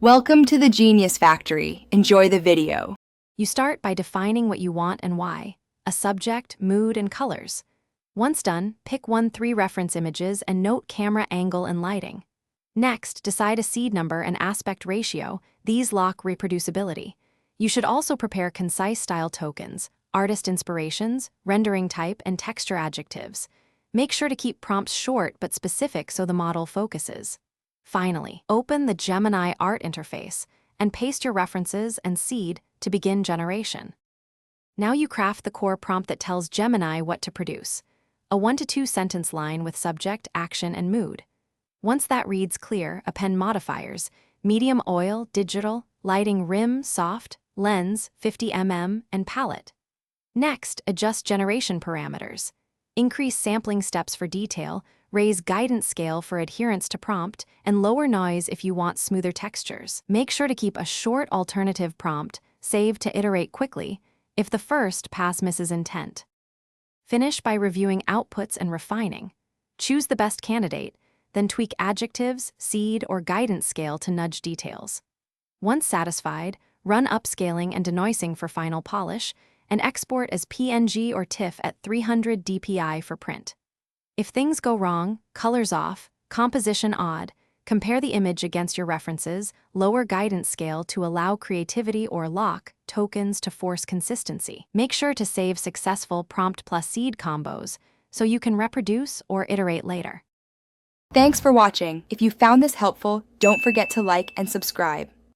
Welcome to the Genius Factory. Enjoy the video. You start by defining what you want and why, a subject, mood, and colors. Once done, pick 3 reference images and note camera angle and lighting. Next, decide a seed number and aspect ratio. These lock reproducibility. You should also prepare concise style tokens, artist inspirations, rendering type, and texture adjectives. Make sure to keep prompts short but specific so the model focuses. Finally, open the Gemini Art interface and paste your references and seed to begin generation. Now you craft the core prompt that tells Gemini what to produce, a 1 to 2 sentence line with subject, action, and mood. Once that reads clear, append modifiers, medium oil, digital, lighting rim, soft, lens, 50 mm, and palette. Next, adjust generation parameters. Increase sampling steps for detail, raise guidance scale for adherence to prompt, and lower noise if you want smoother textures. Make sure to keep a short alternative prompt, saved to iterate quickly, if the first pass misses intent. Finish by reviewing outputs and refining. Choose the best candidate, then tweak adjectives, seed, or guidance scale to nudge details. Once satisfied, run upscaling and denoising for final polish, and export as PNG or TIFF at 300 dpi for print. If things go wrong, colors off, composition odd, compare the image against your references, lower guidance scale to allow creativity or lock tokens to force consistency. Make sure to save successful prompt plus seed combos so you can reproduce or iterate later. Thanks for watching. If you found this helpful, don't forget to like and subscribe.